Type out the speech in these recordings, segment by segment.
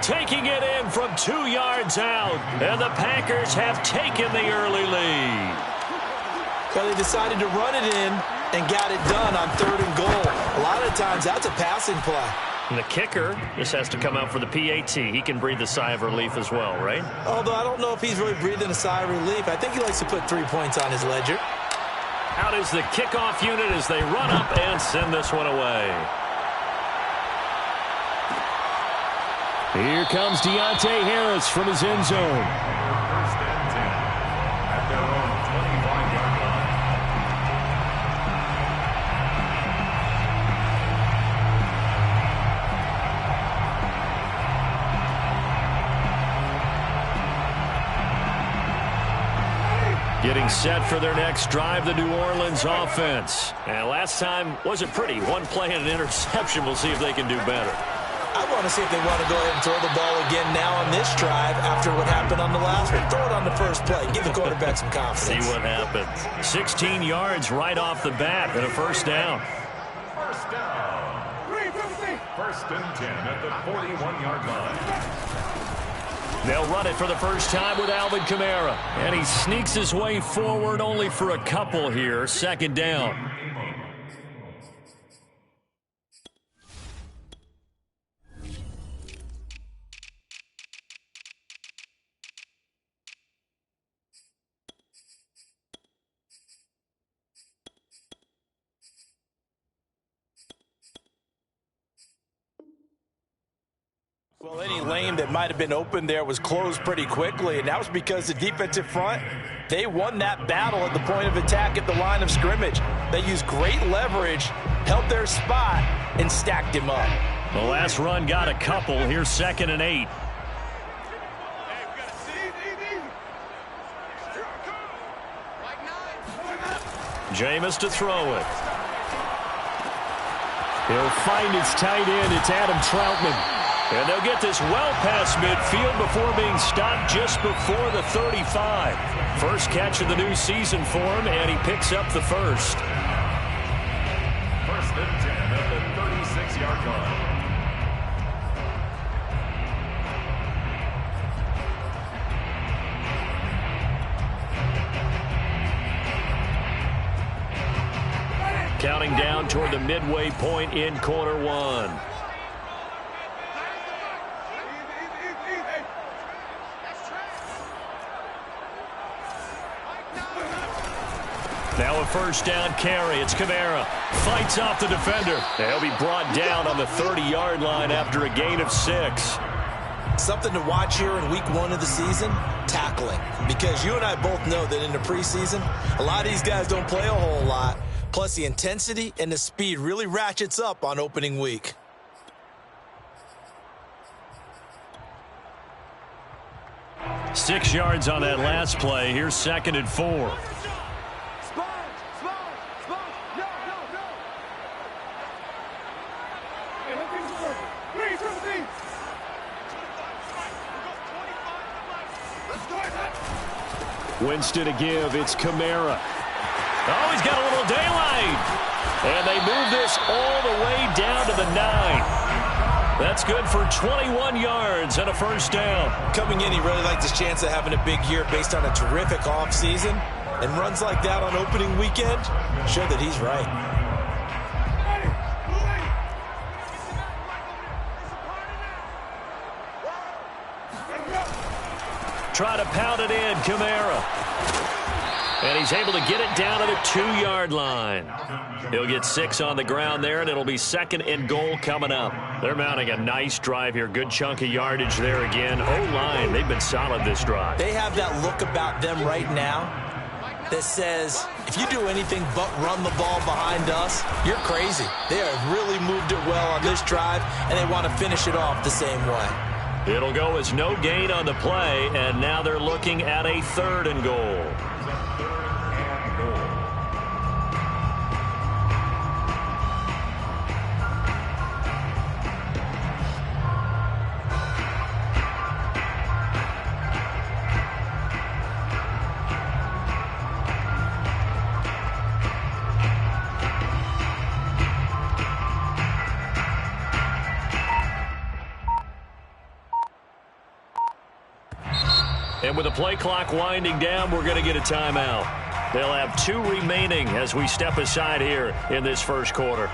taking it in from 2 yards out. And the Packers have taken the early lead. Well, they decided to run it in and got it done on 3rd and goal. A lot of times that's a passing play. And the kicker just has to come out for the PAT. He can breathe a sigh of relief as well, right? Although I don't know if he's really breathing a sigh of relief. I think he likes to put 3 points on his ledger. Out is the kickoff unit as they run up and send this one away. Here comes Deontay Harris from his end zone. First and 10 at their own 25-yard line. Getting set for their next drive, the New Orleans offense. And last time wasn't pretty. One play and an interception. We'll see if they can do better. I want to see if they want to go ahead and throw the ball again now on this drive after what happened on the last one. Throw it on the first play. Give the quarterback some confidence. See what happens. 16 yards right off the bat and a first down. First down. First and 10 at the 41-yard line. They'll run it for the first time with Alvin Kamara. And he sneaks his way forward only for a couple here. Second down. Well, any lane that might have been open there was closed pretty quickly, and that was because the defensive front, they won that battle at the point of attack at the line of scrimmage. They used great leverage, held their spot, and stacked him up. The last run got a couple. Here's 2nd and 8. Jameis to throw it. He'll find his tight end. It's Adam Troutman. And they'll get this well past midfield before being stopped just before the 35. First catch of the new season for him, and he picks up the first. First and 10 at the 36-yard line. Counting down toward the midway point in quarter one. Now a first down carry. It's Kamara. Fights off the defender. They'll be brought down on the 30-yard line after a gain of 6. Something to watch here in week 1 of the season, tackling. Because you and I both know that in the preseason, a lot of these guys don't play a whole lot. Plus, the intensity and the speed really ratchets up on opening week. Six yards on that last play. Here's 2nd and 4. Winston to give. It's Kamara. Oh, he's got a little daylight. And they move this all the way down to the 9. That's good for 21 yards and a first down. Coming in, he really liked his chance of having a big year based on a terrific offseason. And runs like that on opening weekend show that he's right. Try to pound it in, Kamara. And he's able to get it down to the 2-yard line. He'll get 6 on the ground there, and it'll be 2nd and goal coming up. They're mounting a nice drive here. Good chunk of yardage there again. O-line, they've been solid this drive. They have that look about them right now that says, if you do anything but run the ball behind us, you're crazy. They have really moved it well on this drive, and they want to finish it off the same way. It'll go as no gain on the play, and now they're looking at a 3rd and goal. And with the play clock winding down, we're going to get a timeout. They'll have 2 remaining as we step aside here in this first quarter.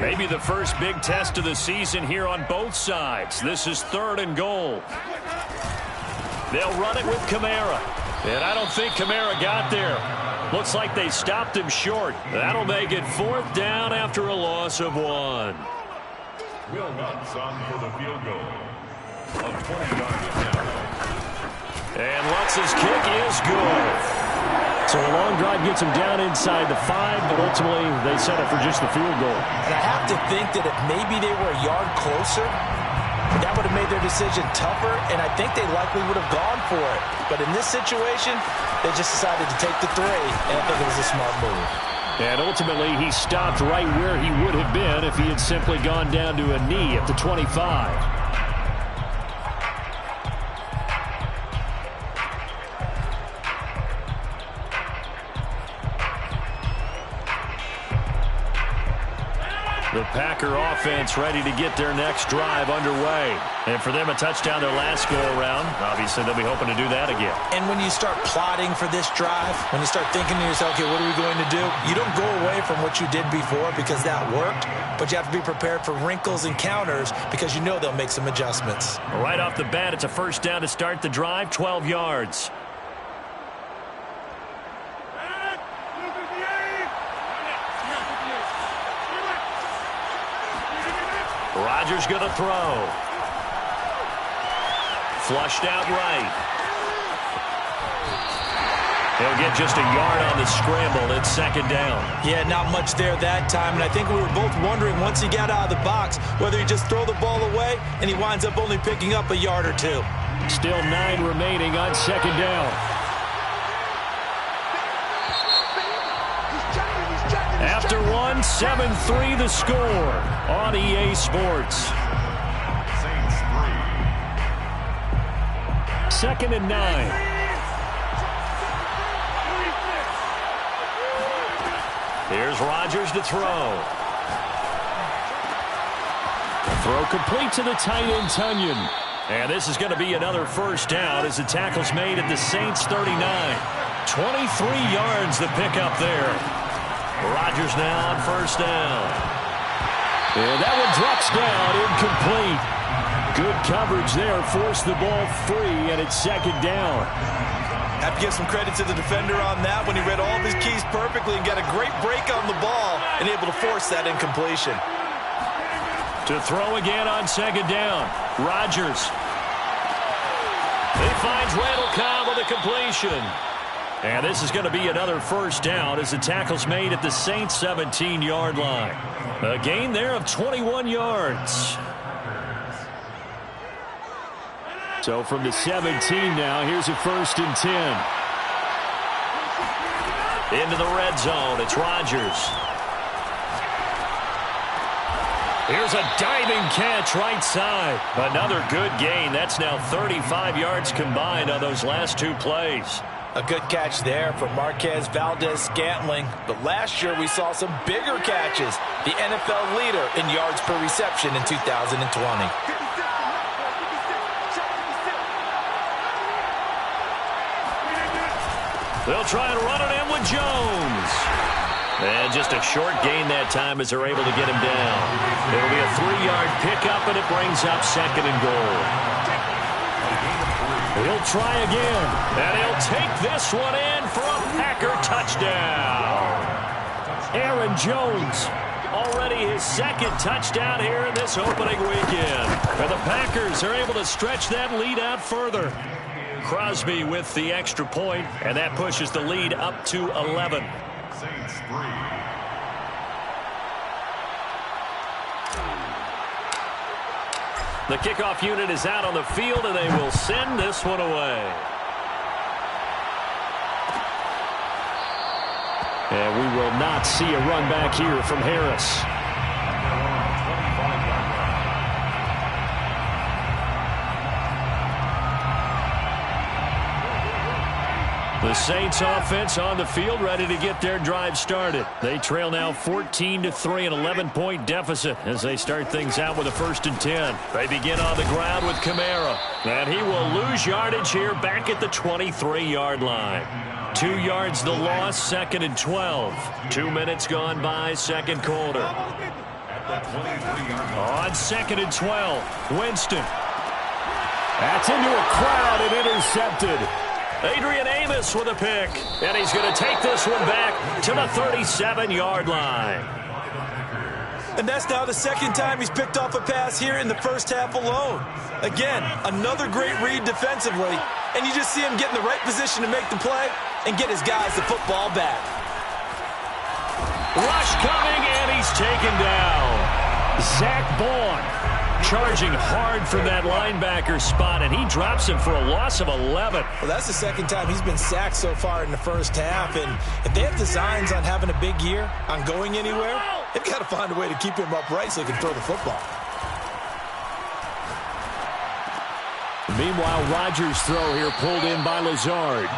Maybe the first big test of the season here on both sides. This is 3rd and goal. They'll run it with Kamara. And I don't think Kamara got there. Looks like they stopped him short. That'll make it 4th down after a loss of 1. Will Lutz on for the field goal. A 20-yard attempt. And Lutz's kick is good. So a long drive gets them down inside the 5, but ultimately they settle for just the field goal. And I have to think that if maybe they were a yard closer, that would have made their decision tougher, and I think they likely would have gone for it. But in this situation, they just decided to take the 3, and I think it was a smart move. And ultimately, he stopped right where he would have been if he had simply gone down to a knee at the 25. The Packer offense ready to get their next drive underway. And for them, a touchdown their last go-around. Obviously, they'll be hoping to do that again. And when you start plotting for this drive, when you start thinking to yourself, okay, what are we going to do? You don't go away from what you did before because that worked, but you have to be prepared for wrinkles and counters because you know they'll make some adjustments. Right off the bat, it's a first down to start the drive, 12 yards. Rodgers going to throw. Flushed out right. He'll get just a yard on the scramble. It's 2nd down. Yeah, not much there that time, and I think we were both wondering once he got out of the box whether he just throw the ball away, and he winds up only picking up a yard or 2. Still 9 remaining on 2nd down. After 1, 7-3 the score on EA Sports. Saints 3. 2nd and 9. Here's Rodgers to throw. Throw complete to the tight end, Tunyon. And this is going to be another first down as the tackle's made at the Saints 39. 23 yards the pickup there. Rodgers now on first down. And that one drops down, incomplete. Good coverage there, forced the ball free, and it's 2nd down. Have to give some credit to the defender on that when he read all of his keys perfectly and got a great break on the ball and able to force that incompletion. To throw again on 2nd down. Rodgers. He finds Randall Cobb with a completion. And this is going to be another first down as the tackle's made at the Saints 17-yard line. A gain there of 21 yards. So from the 17 now, here's a 1st and 10. Into the red zone, it's Rodgers. Here's a diving catch right side. Another good gain. That's now 35 yards combined on those last 2 plays. A good catch there for Marquez Valdez-Scantling. But last year we saw some bigger catches. The NFL leader in yards per reception in 2020. They'll try and run it in with Jones. And just a short gain that time as they're able to get him down. It'll be a 3-yard pickup, and it brings up 2nd and goal. He'll try again, and he'll take this one in for a Packer touchdown. Aaron Jones. Already his 2nd touchdown here in this opening weekend. And the Packers are able to stretch that lead out further. Crosby with the extra point, and that pushes the lead up to 11. Saints 3. The kickoff unit is out on the field, and they will send this one away. And we will not see a run back here from Harris. The Saints offense on the field, ready to get their drive started. They trail now 14-3, an 11-point deficit as they start things out with a 1st and 10. They begin on the ground with Kamara, and he will lose yardage here back at the 23-yard line. 2 yards the loss, 2nd and 12. 2 minutes gone by, second quarter. On 2nd and 12, Winston. That's into a crowd and intercepted. Adrian Amos with a pick, and he's going to take this one back to the 37-yard line. And that's now the 2nd time he's picked off a pass here in the first half alone. Again, another great read defensively, and you just see him get in the right position to make the play and get his guys the football back. Rush coming, and he's taken down. Zach Bond charging hard from that linebacker spot, and he drops him for a loss of 11. Well, that's the 2nd time he's been sacked so far in the first half, and if they have designs on having a big year, on going anywhere, they've got to find a way to keep him upright so he can throw the football. Meanwhile, Rodgers' throw here pulled in by Lazard.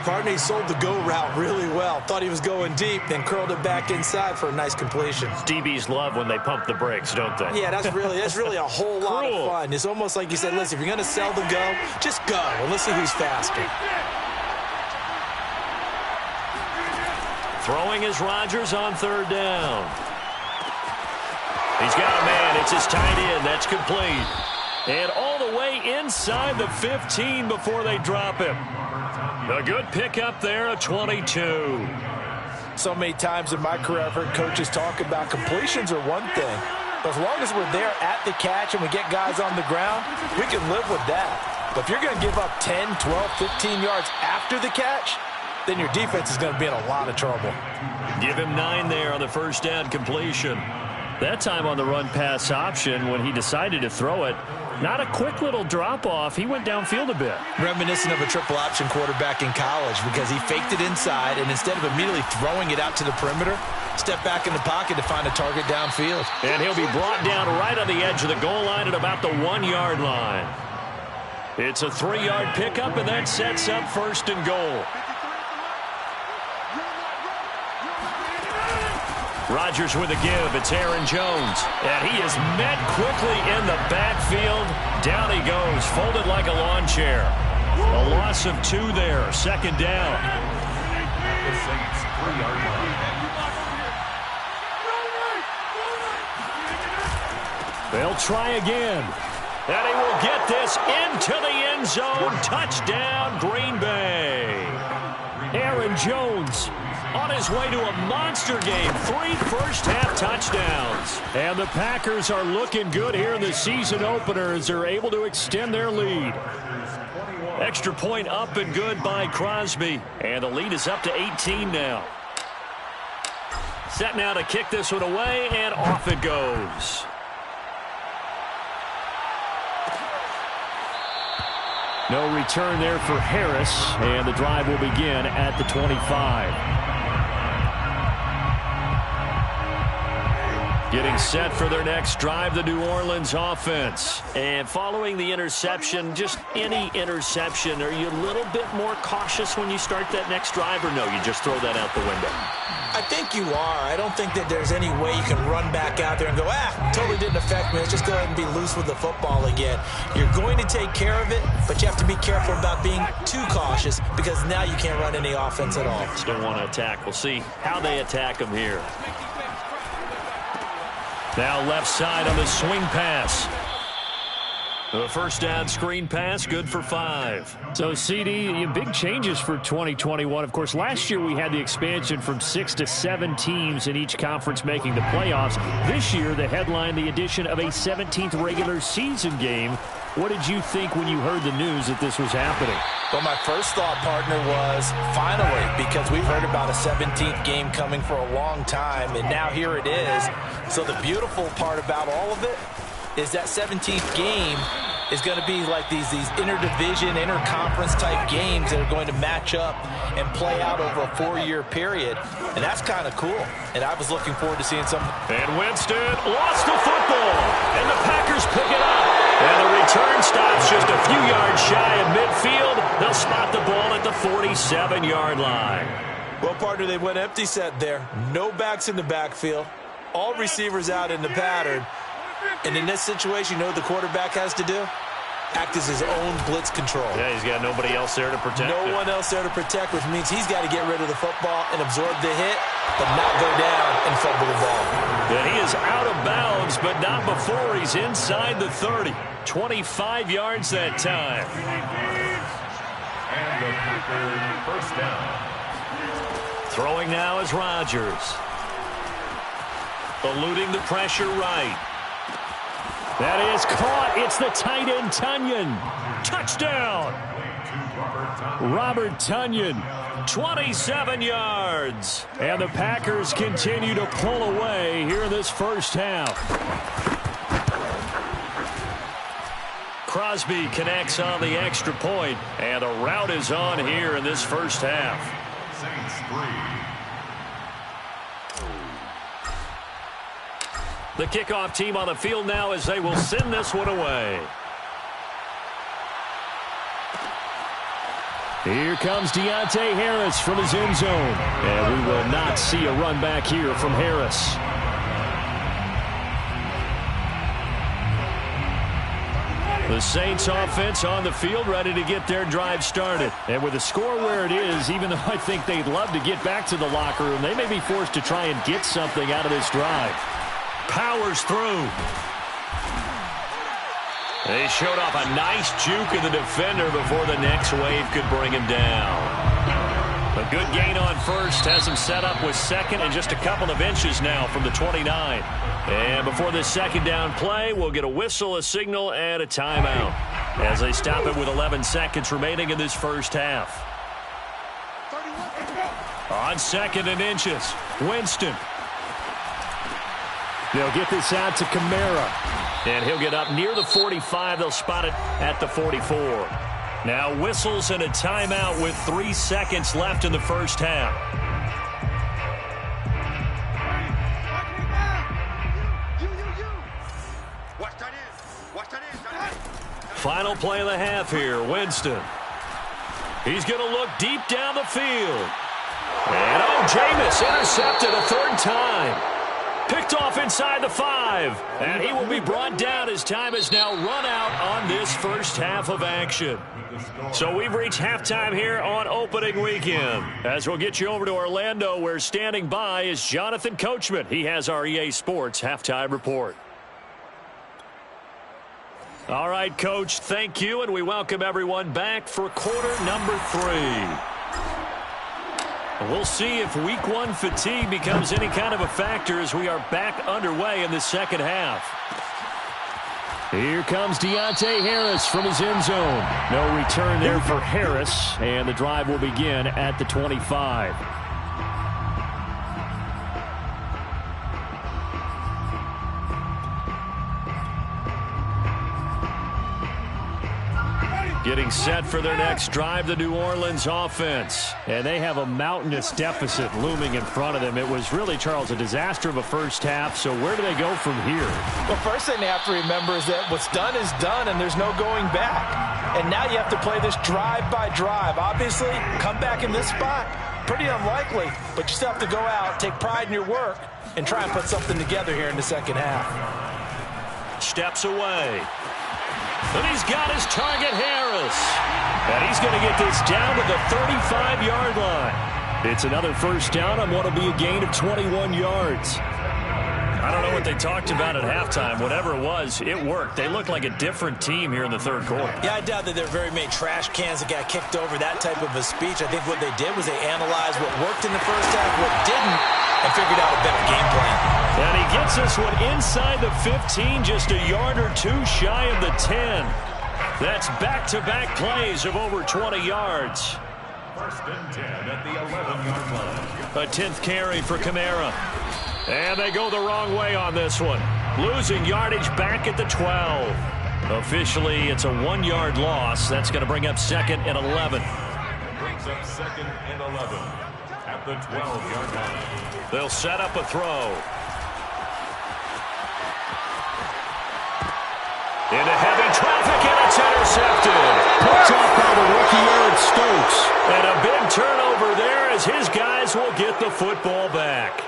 Partney sold the go route really well. Thought he was going deep, then curled it back inside for a nice completion. DBs love when they pump the brakes, don't they? Yeah, that's really a whole lot of fun. It's almost like you said, listen, if you're going to sell the go, just go, and let's see who's faster. Throwing is Rodgers on 3rd down. He's got a man. It's his tight end. That's complete. And all the way inside the 15 before they drop him. A good pickup there, a 22. So many times in my career I've heard coaches talk about completions are one thing. But as long as we're there at the catch and we get guys on the ground, we can live with that. But if you're going to give up 10, 12, 15 yards after the catch, then your defense is going to be in a lot of trouble. Give him 9 there on the 1st down completion. That time on the run-pass option when he decided to throw it. Not a quick little drop-off. He went downfield a bit. Reminiscent of a triple option quarterback in college because he faked it inside, and instead of immediately throwing it out to the perimeter, stepped back in the pocket to find a target downfield. And he'll be brought down right on the edge of the goal line at about the 1-yard line. It's a 3-yard pickup, and that sets up 1st and goal. Rodgers with a give. It's Aaron Jones. And he is met quickly in the backfield. Down he goes, folded like a lawn chair. A loss of 2 there. 2nd down. The Saints 3-yard line. They'll try again. And he will get this into the end zone. Touchdown, Green Bay. Aaron Jones on his way to a monster game. 3 first-half touchdowns. And the Packers are looking good here in the season opener as they're able to extend their lead. Extra point up and good by Crosby. And the lead is up to 18 now. Set now to kick this one away, and off it goes. No return there for Harris, and the drive will begin at the 25. Getting set for their next drive, the New Orleans offense. And following the interception, just any interception, are you a little bit more cautious when you start that next drive, or no, you just throw that out the window? I think you are. I don't think that there's any way you can run back out there and go, totally didn't affect me. Let's just go ahead and be loose with the football again. You're going to take care of it, but you have to be careful about being too cautious because now you can't run any offense at all. Still want to attack. We'll see how they attack them here. Now left side on the swing pass. The 1st down screen pass, good for 5. So, CD, big changes for 2021. Of course, last year we had the expansion from 6 to 7 teams in each conference making the playoffs. This year, the headline, the addition of a 17th regular season game. What did you think when you heard the news that this was happening? Well, my first thought, partner, was finally, because we've heard about a 17th game coming for a long time, and now here it is. So the beautiful part about all of it is that 17th game is going to be like these interdivision, interconference type games that are going to match up and play out over a 4-year period. And that's kind of cool. And I was looking forward to seeing some. And Winston lost the football. And the Packers pick it up. And the return stops just a few yards shy of midfield. They'll spot the ball at the 47-yard line. Well, partner, they went empty set there. No backs in the backfield. All receivers out in the pattern. And in this situation, you know what the quarterback has to do? Act as his own blitz control. Yeah, he's got nobody else there to protect No one else there to protect, which means he's got to get rid of the football and absorb the hit, but not go down and fumble the ball. And he is out of bounds, but not before he's inside the 30. 25 yards that time. And the Packers first down. Throwing now is Rodgers. Eluding the pressure right. That is caught. It's the tight end, Tonyan. Touchdown. Robert Tonyan, 27 yards. And the Packers continue to pull away here in this first half. Crosby connects on the extra point, and the route is on here in this first half. Saints 3. The kickoff team on the field now as they will send this one away. Here comes Deontay Harris from his end zone. And we will not see a run back here from Harris. The Saints offense on the field ready to get their drive started. And with the score where it is, even though I think they'd love to get back to the locker room, they may be forced to try and get something out of this drive. Powers through. They showed off a nice juke of the defender before the next wave could bring him down. A good gain on first has him set up with second and just a couple of inches now from the 29. And before this second down play, we'll get a whistle, a signal, and a timeout as they stop it with 11 seconds remaining in this first half. On second and inches, Winston. They'll get this out to Kamara. And he'll get up near the 45. They'll spot it at the 44. Now whistles and a timeout with 3 seconds left in the first half. Final play of the half here, Winston. He's going to look deep down the field. And Jameis intercepted a third time. Picked off inside the 5. And he will be brought down as time has now run out on this first half of action. So we've reached halftime here on opening weekend. As we'll get you over to Orlando, where standing by is Jonathan Coachman. He has our EA Sports halftime report. All right, Coach, thank you, and we welcome everyone back for quarter number 3. We'll see if week 1 fatigue becomes any kind of a factor as we are back underway in the second half. Here comes Deontay Harris from his end zone. No return there for Harris, and the drive will begin at the 25. Getting set for their next drive, the New Orleans offense. And they have a mountainous deficit looming in front of them. It was really, Charles, a disaster of a first half. So where do they go from here? Well, first thing they have to remember is that what's done is done, and there's no going back. And now you have to play this drive by drive. Obviously, come back in this spot, pretty unlikely. But you still have to go out, take pride in your work, and try and put something together here in the second half. Steps away. And he's got his target, Harris. And he's going to get this down to the 35-yard line. It's another first down on what will be a gain of 21 yards. I don't know what they talked about at halftime. Whatever it was, it worked. They looked like a different team here in the third quarter. Yeah, I doubt that there are very many trash cans that got kicked over, that type of a speech. I think what they did was they analyzed what worked in the first half, what didn't, and figured out a better game plan. And he gets this one inside the 15, just a yard or two shy of the 10. That's back-to-back plays of over 20 yards. First and 10 at the 11-yard line. A 10th carry for Kamara. And they go the wrong way on this one. Losing yardage back at the 12. Officially, it's a 1-yard loss. That's going to bring up second and 11. Brings up second and 11 at the 12-yard line. They'll set up a throw. Into heavy traffic, and it's It's intercepted. Picked off by the rookie Eric Stokes. And a big turnover there as his guys will get the football back.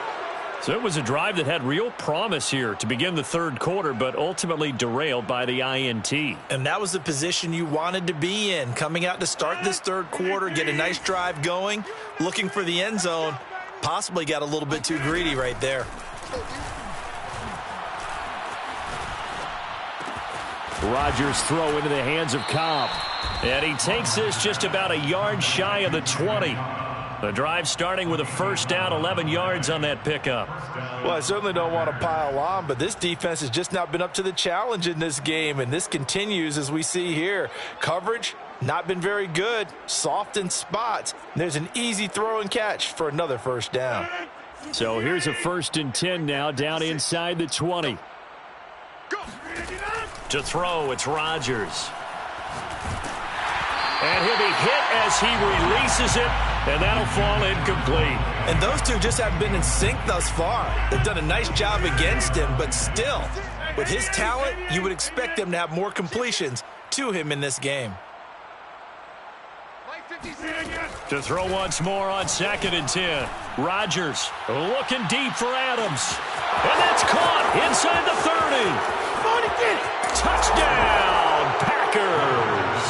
So it was a drive that had real promise here to begin the third quarter, but ultimately derailed by the INT. And that was the position you wanted to be in, coming out to start this third quarter, get a nice drive going, looking for the end zone. Possibly got a little bit too greedy right there. Rodgers throw into the hands of Cobb. And he takes this just about a yard shy of the 20. The drive starting with a first down, 11 yards on that pickup. Well, I certainly don't want to pile on, but this defense has just not been up to the challenge in this game, and this continues as we see here. Coverage, not been very good, soft in spots. And there's an easy throw and catch for another first down. So here's a 1st and 10 now, down inside the 20. To throw, it's Rodgers. And he'll be hit as he releases it, and that'll fall incomplete. And those two just haven't been in sync thus far. They've done a nice job against him, but still, with his talent, you would expect them to have more completions to him in this game. To throw once more on 2nd and 10. Rodgers looking deep for Adams. And that's caught inside the 30. Touchdown, Packers.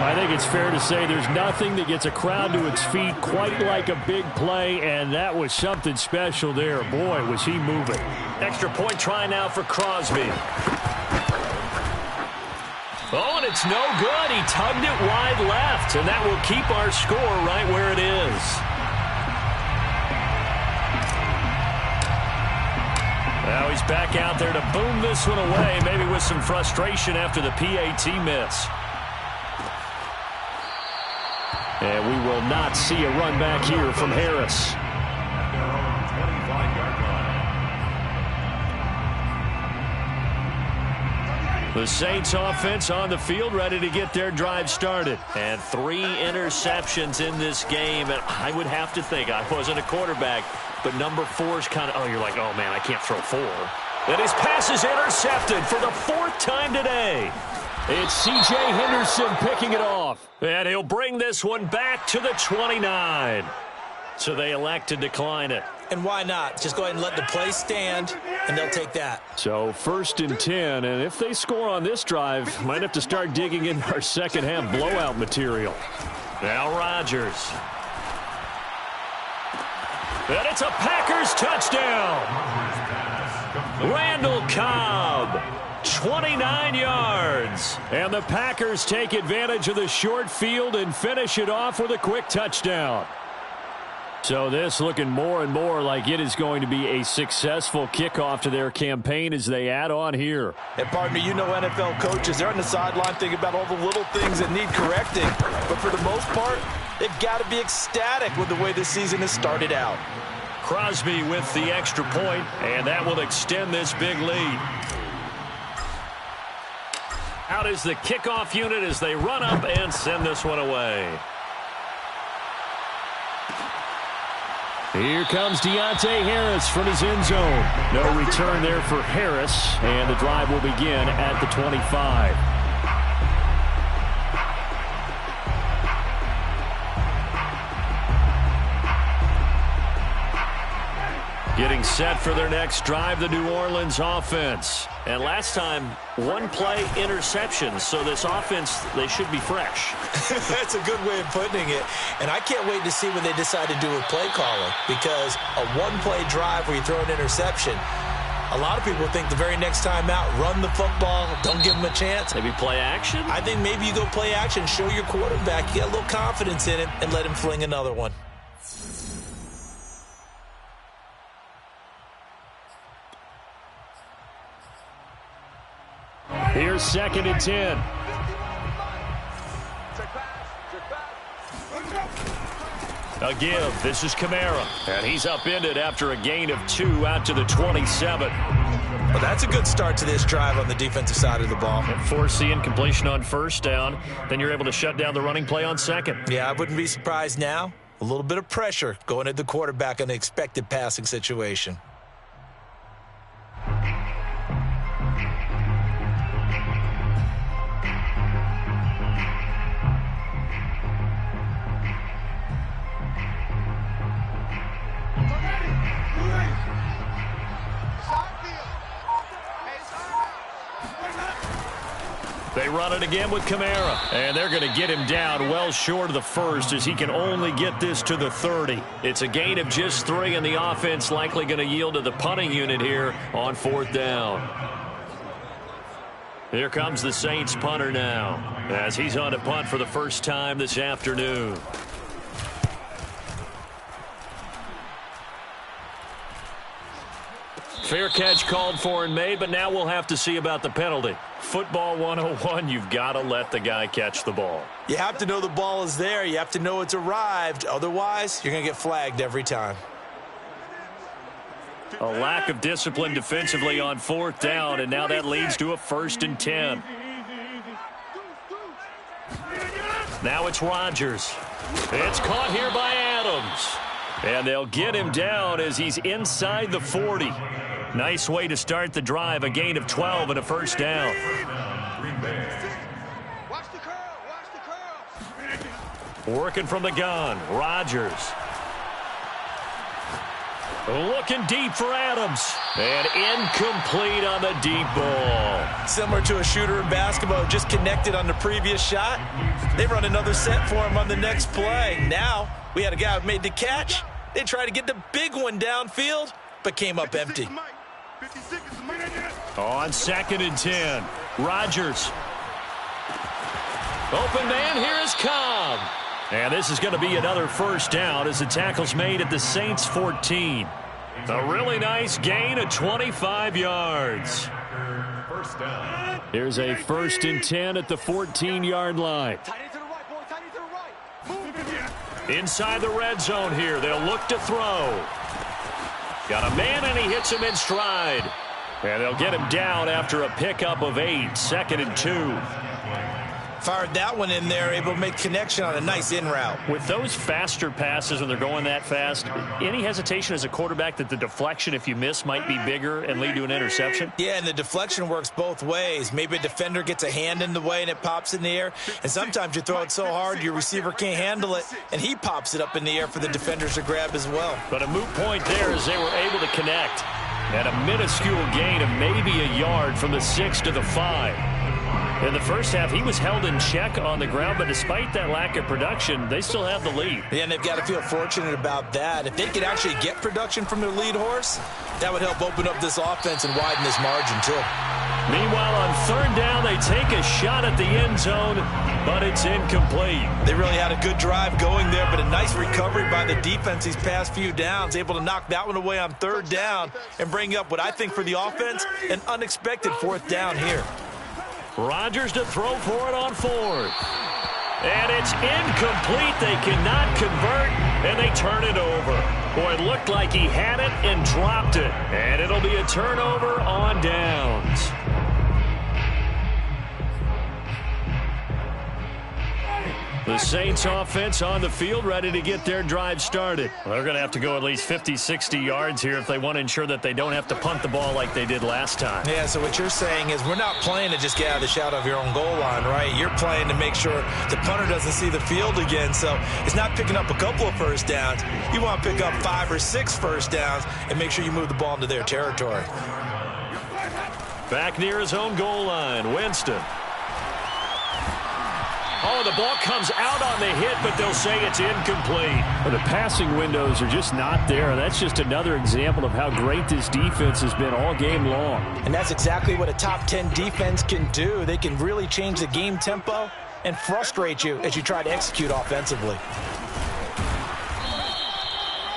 I think it's fair to say there's nothing that gets a crowd to its feet quite like a big play, and that was something special there. Boy, was he moving. Extra point try now for Crosby. Oh, and it's no good. He tugged it wide left, and that will keep our score right where it is. Now he's back out there to boom this one away, maybe with some frustration after the PAT miss. And we will not see a run back here from Harris. The Saints offense on the field, ready to get their drive started. And 3 interceptions in this game. And I would have to think, I wasn't a quarterback, but number 4 is kind of, oh, you're like, oh, man, I can't throw 4. And his pass is intercepted for the 4th time today. It's C.J. Henderson picking it off. And he'll bring this one back to the 29. So they elect to decline it. And why not? Just go ahead and let the play stand, and they'll take that. So 1st and 10, and if they score on this drive, might have to start digging in our second-half blowout material. Now Rodgers. And it's a Packers touchdown. Randall Cobb. 29 yards. And the Packers take advantage of the short field and finish it off with a quick touchdown. So this looking more and more like it is going to be a successful kickoff to their campaign as they add on here. And partner, you know NFL coaches, they're on the sideline thinking about all the little things that need correcting. But for the most part, they've got to be ecstatic with the way this season has started out. Crosby with the extra point, and that will extend this big lead. Out is the kickoff unit as they run up and send this one away. Here comes Deontay Harris from his end zone. No return there for Harris, and the drive will begin at the 25. Getting set for their next drive, the New Orleans offense. And last time, 1 play interception. So this offense, they should be fresh. That's a good way of putting it. And I can't wait to see what they decide to do with play calling. Because a 1-play drive where you throw an interception, a lot of people think the very next time out, run the football, don't give them a chance. Maybe play action? I think maybe you go play action, show your quarterback, you got a little confidence in him, and let him fling another one. Here's 2nd and 10. A give. This is Kamara. And he's upended after a gain of 2 out to the 27. Well, that's a good start to this drive on the defensive side of the ball. And force the incompletion on 1st down. Then you're able to shut down the running play on 2nd. Yeah, I wouldn't be surprised now. A little bit of pressure going at the quarterback in an expected passing situation. They run it again with Kamara. And they're going to get him down well short of the first as he can only get this to the 30. It's a gain of just 3, and the offense likely going to yield to the punting unit here on 4th down. Here comes the Saints punter now as he's on to punt for the first time this afternoon. Fair catch called for and made, but now we'll have to see about the penalty. Football 101, you've got to let the guy catch the ball. You have to know the ball is there. You have to know it's arrived. Otherwise, you're going to get flagged every time. A lack of discipline defensively on 4th down, and now that leads to a 1st and 10. Now it's Rodgers. It's caught here by Adams. And they'll get him down as he's inside the 40. Nice way to start the drive, a gain of 12 and a 1st down. Working from the gun, Rodgers. Looking deep for Adams. And incomplete on the deep ball. Similar to a shooter in basketball, just connected on the previous shot. They run another set for him on the next play. Now, we had a guy who made the catch. They tried to get the big one downfield, but came up empty. On 2nd and 10, Rodgers. Open man, here is Cobb. And this is going to be another 1st down as the tackle's made at the Saints 14. A really nice gain of 25 yards. First down. Here's a 1st and 10 at the 14-yard line. Inside the red zone here, they'll look to throw. Got a man, and he hits him in stride. And they'll get him down after a pickup of 8, 2nd and 2. Fired that one in there, able to make connection on a nice in route. With those faster passes when they're going that fast, any hesitation as a quarterback that the deflection, if you miss, might be bigger and lead to an interception? Yeah, and the deflection works both ways. Maybe a defender gets a hand in the way and it pops in the air. And sometimes you throw it so hard your receiver can't handle it, and he pops it up in the air for the defenders to grab as well. But a moot point there as they were able to connect. And a minuscule gain of maybe a yard from the 6 to the 5. In the first half, he was held in check on the ground, but despite that lack of production, they still have the lead. Yeah, and they've got to feel fortunate about that. If they could actually get production from their lead horse, that would help open up this offense and widen this margin, too. Meanwhile, on 3rd down, they take a shot at the end zone, but it's incomplete. They really had a good drive going there, but a nice recovery by the defense these past few downs, able to knock that one away on 3rd down and bring up what I think for the offense, an unexpected 4th down here. Rodgers to throw for it on 4th. And it's incomplete. They cannot convert, and they turn it over. Boy, it looked like he had it and dropped it. And it'll be a turnover on downs. The Saints offense on the field ready to get their drive started. Well, they're going to have to go at least 50, 60 yards here if they want to ensure that they don't have to punt the ball like they did last time. Yeah, so what you're saying is we're not playing to just get out of the shadow of your own goal line, right? You're playing to make sure the punter doesn't see the field again. So it's not picking up a couple of first downs. You want to pick up 5 or 6 first downs and make sure you move the ball into their territory. Back near his own goal line, Winston. Oh, the ball comes out on the hit, but they'll say it's incomplete. Well, the passing windows are just not there. That's just another example of how great this defense has been all game long. And that's exactly what a top 10 defense can do. They can really change the game tempo and frustrate you as you try to execute offensively.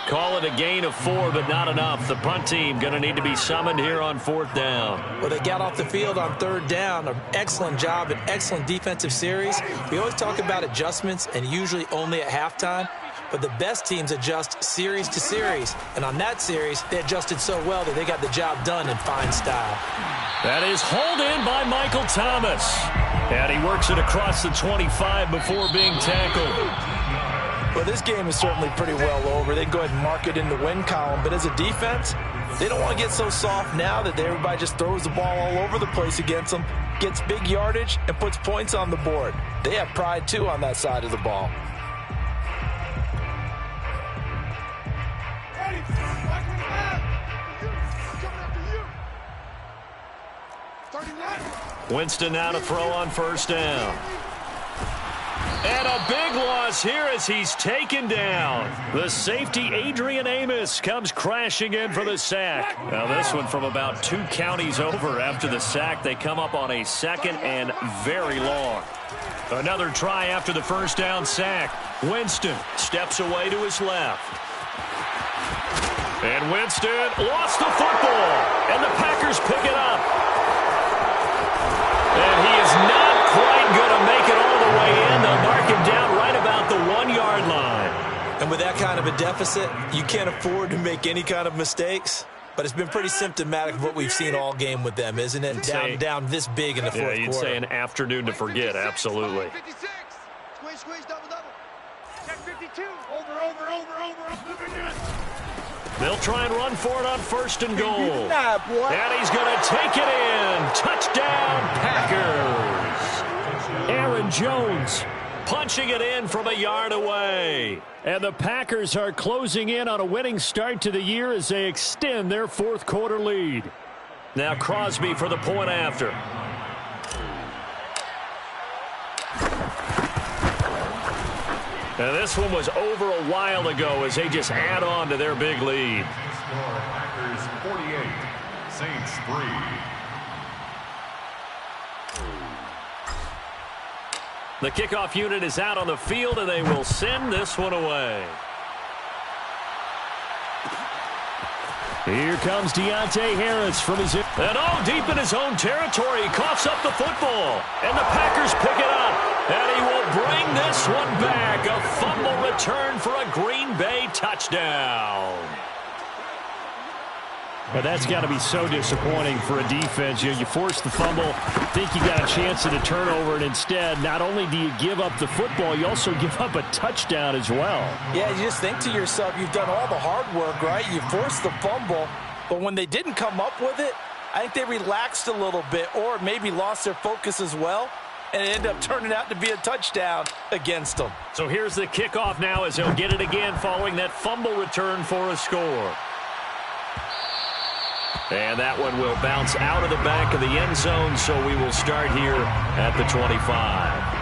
Call it a gain of 4, but not enough. The punt team going to need to be summoned here on 4th down. Well, they got off the field on 3rd down. An excellent job, an excellent defensive series. We always talk about adjustments and usually only at halftime. But the best teams adjust series to series. And on that series, they adjusted so well that they got the job done in fine style. That is hauled in by Michael Thomas. And he works it across the 25 before being tackled. Well, this game is certainly pretty well over. They can go ahead and mark it in the win column. But as a defense, they don't want to get so soft now that everybody just throws the ball all over the place against them, gets big yardage, and puts points on the board. They have pride, too, on that side of the ball. Winston now to throw on first down. And a big loss here as he's taken down. The safety, Adrian Amos, comes crashing in for the sack. Now this one from about 2 counties over after the sack. They come up on a 2nd and very long. Another try after the first down sack. Winston steps away to his left. And Winston lost the football. And the Packers pick it up. And he is not quite going to make it all the way in. They'll mark him down right about the 1-yard line. And with that kind of a deficit, you can't afford to make any kind of mistakes. But it's been pretty symptomatic of what we've seen all game with them, isn't it? Down this big in the fourth quarter. You'd say an afternoon to forget, absolutely. 56. Squeeze, double. Check 52. Over. They'll try and run for it on first and goal. boy. And he's going to take it in. Touchdown, Packers. Aaron Jones punching it in from a yard away. And the Packers are closing in on a winning start to the year as they extend their fourth quarter lead. Now Crosby for the point after. Now this one was over a while ago as they just add on to their big lead. Score Packers 48, Saints 3. The kickoff unit is out on the field, and they will send this one away. Here comes Deontay Harris from his... And all deep in his own territory. He coughs up the football. And the Packers pick it up. And he will bring this one back. A fumble return for a Green Bay touchdown. But that's got to be so disappointing for a defense. You force the fumble, think you got a chance at a turnover, and instead, not only do you give up the football, you also give up a touchdown as well. Yeah, you just think to yourself, you've done all the hard work, right? You forced the fumble, but when they didn't come up with it, I think they relaxed a little bit or maybe lost their focus as well, and it ended up turning out to be a touchdown against them. So here's the kickoff now as they'll get it again following that fumble return for a score. And that one will bounce out of the back of the end zone, so we will start here at the 25.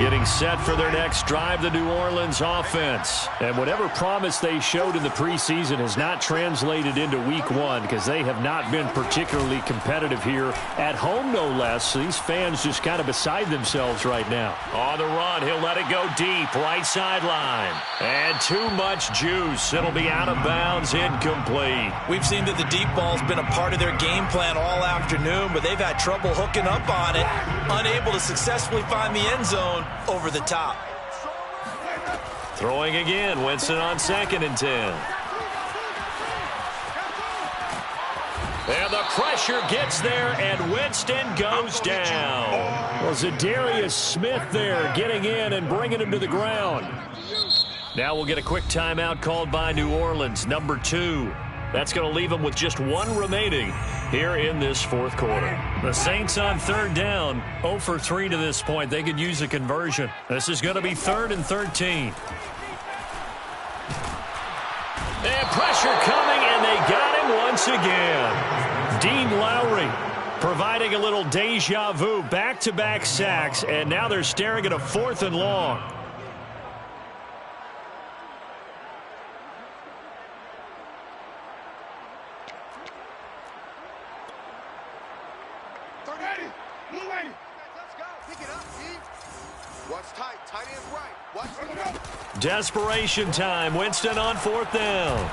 Getting set for their next drive, the New Orleans offense. And whatever promise they showed in the preseason has not translated into week one because they have not been particularly competitive here at home, no less. These fans just kind of beside themselves right now. On the run, he'll let it go deep, right sideline. And too much juice. It'll be out of bounds, incomplete. We've seen that the deep ball's been a part of their game plan all afternoon, but they've had trouble hooking up on it, unable to successfully find the end zone over the top. Throwing again, Winston on 2nd and 10. And the pressure gets there, and Winston goes down. Well, Zadarius Smith there getting in and bringing him to the ground. Now we'll get a quick timeout called by New Orleans, number 2. That's going to leave them with just 1 remaining here in this fourth quarter. The Saints on 3rd down, 0 for 3 to this point. They could use a conversion. This is going to be 3rd and 13. And pressure coming, and they got him once again. Dean Lowry providing a little deja vu, back-to-back sacks, and now they're staring at a 4th and long. Desperation time. Winston on 4th down.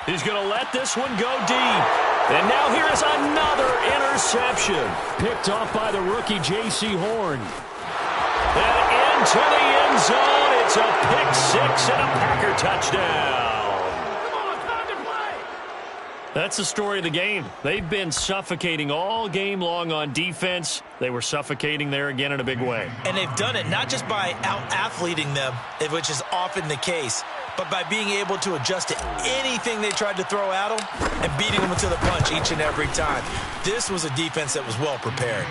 He's going to let this one go deep. And now here is another interception. Picked off by the rookie J.C. Horn. And into the end zone. It's a pick 6 and a Packer touchdown. That's the story of the game. They've been suffocating all game long on defense. They were suffocating there again in a big way. And they've done it not just by out-athleting them, which is often the case, but by being able to adjust to anything they tried to throw at them and beating them to the punch each and every time. This was a defense that was well prepared.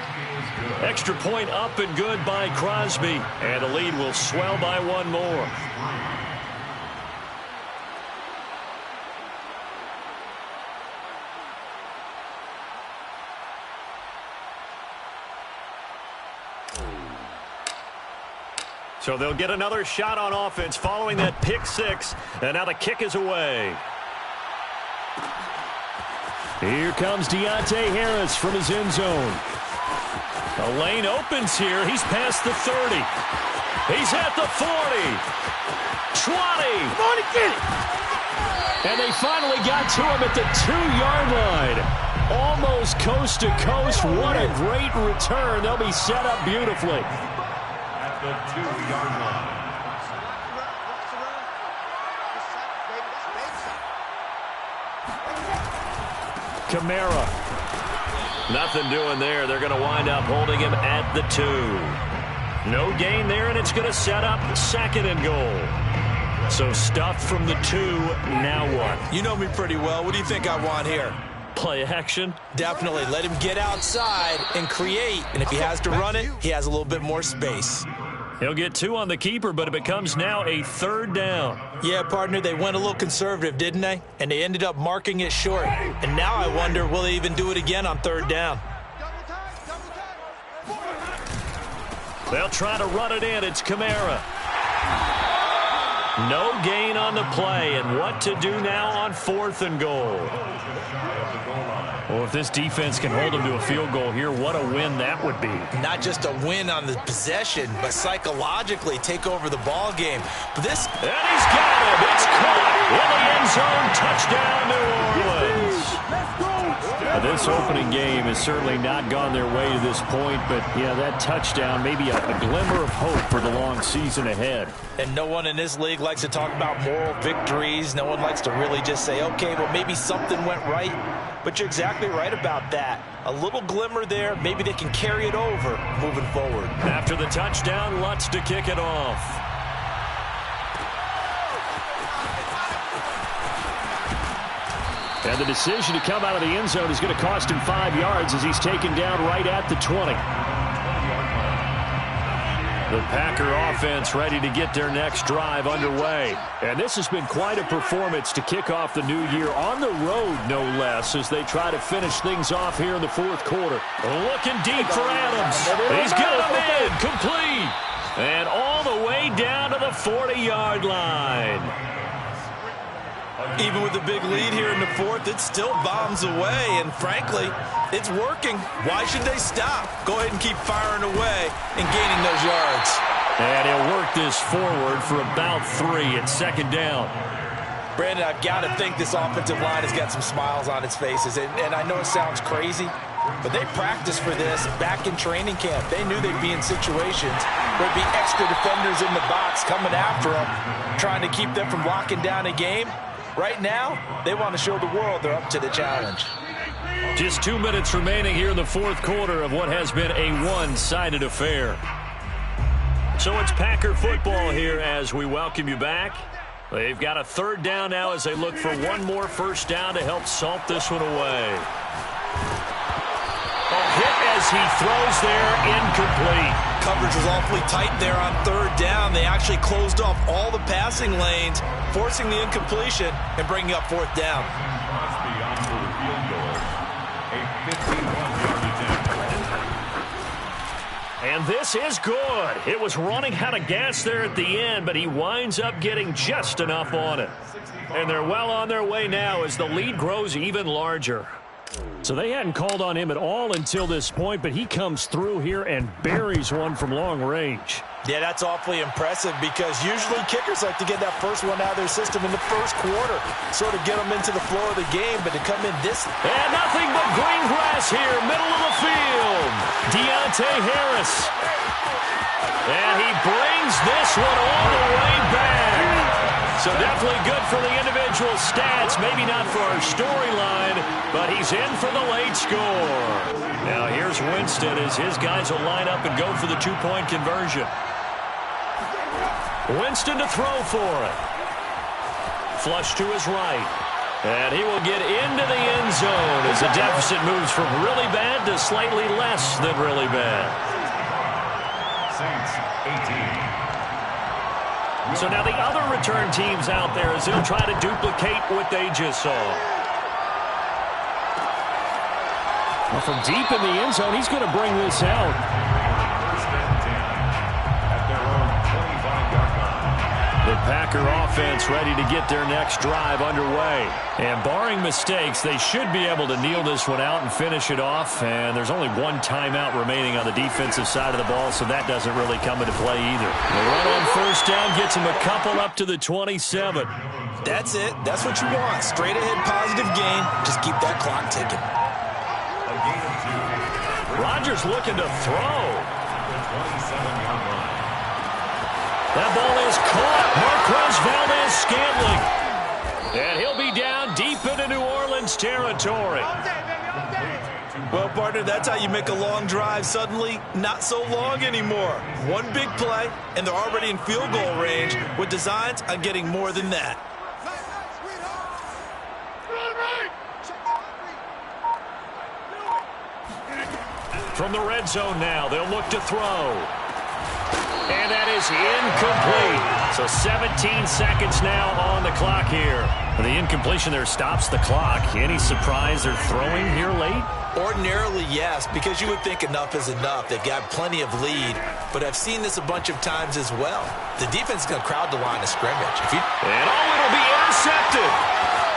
Extra point up and good by Crosby. And the lead will swell by 1 more. So they'll get another shot on offense following that pick six, and now the kick is away. Here comes Deontay Harris from his end zone. The lane opens here. He's past the 30. He's at the 40. 20. Come on and get it. And they finally got to him at the 2-yard line. Almost coast to coast. What a great return. They'll be set up beautifully. At the 2-yard line. Kamara. Nothing doing there. They're going to wind up holding him at the 2. No gain there, and it's going to set up 2nd and goal. So stuffed from the 2, now what? You know me pretty well. What do you think I want here? Play action? Definitely. Let him get outside and create. And if he has to run it, he has a little bit more space. He'll get 2 on the keeper, but it becomes now a 3rd down. Yeah, partner, they went a little conservative, didn't they? And they ended up marking it short. And now I wonder, will they even do it again on 3rd down? They'll try to run it in. It's Kamara. No gain on the play, and what to do now on 4th and goal. Well, if this defense can hold them to a field goal here, what a win that would be. Not just a win on the possession, but psychologically take over the ball game. But this... And he's got him. It's caught in the end zone. Touchdown, New Orleans. Let's go. Now, this opening game has certainly not gone their way to this point, but, yeah, that touchdown, maybe a glimmer of hope for the long season ahead. And no one in this league likes to talk about moral victories. No one likes to really just say, okay, well, maybe something went right. But you're exactly right about that. A little glimmer there. Maybe they can carry it over moving forward. After the touchdown, Lutz to kick it off. And the decision to come out of the end zone is going to cost him 5 yards as he's taken down right at the 20. The Packer offense ready to get their next drive underway. And this has been quite a performance to kick off the new year on the road, no less, as they try to finish things off here in the 4th quarter. Looking deep for Adams. He's got him in. Complete. And all the way down to the 40-yard line. Even with a big lead here in the 4th, it still bombs away. And frankly, it's working. Why should they stop? Go ahead and keep firing away and gaining those yards. And he'll work this forward for about 3 at 2nd down. Brandon, I've got to think this offensive line has got some smiles on its faces. And I know it sounds crazy, but they practiced for this back in training camp. They knew they'd be in situations where there'd be extra defenders in the box coming after them, trying to keep them from locking down a game. Right now, they want to show the world they're up to the challenge. Just 2 minutes remaining here in the 4th quarter of what has been a one-sided affair. So it's Packer football here as we welcome you back. They've got a 3rd down now as they look for one more 1st down to help salt this one away. A hit as he throws there, incomplete. Coverage was awfully tight there on 3rd down. They actually closed off all the passing lanes, forcing the incompletion and bringing up 4th down. Must be on for the field goal. A 51-yard attempt. And this is good. It was running out of gas there at the end, but he winds up getting just enough on it. And they're well on their way now as the lead grows even larger. So they hadn't called on him at all until this point, but he comes through here and buries one from long range. Yeah, that's awfully impressive because usually kickers like to get that first one out of their system in the 1st quarter, sort of get them into the flow of the game, but to come in this... And nothing but green grass here, middle of the field. Deontay Harris. And he brings this one all the way back. So definitely good for the individual stats. Maybe not for our storyline, but he's in for the late score. Now here's Winston as his guys will line up and go for the 2-point conversion. Winston to throw for it. Flush to his right. And he will get into the end zone as the deficit moves from really bad to slightly less than really bad. Saints 18. So now the other return teams out there as they'll try to duplicate what they just saw. Well, from deep in the end zone, he's going to bring this out. 1st and 10 at their own 25. Packer offense ready to get their next drive underway. And barring mistakes, they should be able to kneel this one out and finish it off. And there's only one timeout remaining on the defensive side of the ball, so that doesn't really come into play either. The run on first down gets them a couple up to the 27. That's it. That's what you want. Straight ahead positive gain. Just keep that clock ticking. Rodgers looking to throw. That ball is caught. Marquez Valdez-Scantling. And he'll be down deep into New Orleans territory. Well, partner, that's how you make a long drive suddenly not so long anymore. One big play, and they're already in field goal range with designs on getting more than that. From the red zone now, they'll look to throw. And that is incomplete. So 17 seconds now on the clock here. The incompletion there stops the clock. Any surprise they're throwing here late? Ordinarily, yes, because you would think enough is enough. They've got plenty of lead, but I've seen this a bunch of times as well. The defense is going to crowd the line of scrimmage. And it'll be intercepted.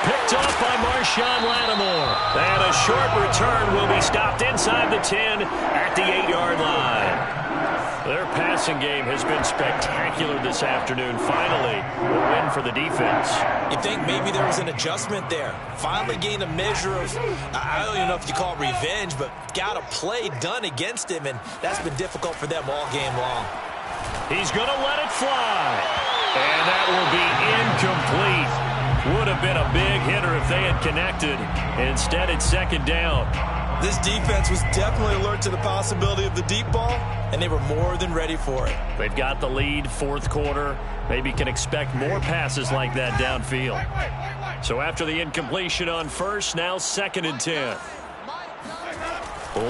Picked off by Marshawn Lattimore. And a short return will be stopped inside the 10 at the 8-yard line. Their passing game has been spectacular this afternoon. Finally, a win for the defense. You think maybe there was an adjustment there. Finally gained a measure of, I don't even know if you call it revenge, but got a play done against him, and that's been difficult for them all game long. He's going to let it fly. And that will be incomplete. Would have been a big hitter if they had connected. Instead, it's second down. This defense was definitely alert to the possibility of the deep ball, and they were more than ready for it. They've got the lead, fourth quarter. Maybe can expect more passes like that downfield. So after the incompletion on first, now 2nd and 10.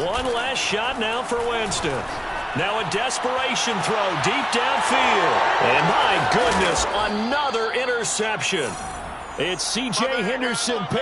One last shot now for Winston. Now a desperation throw deep downfield. And my goodness, another interception. It's C.J. Henderson picking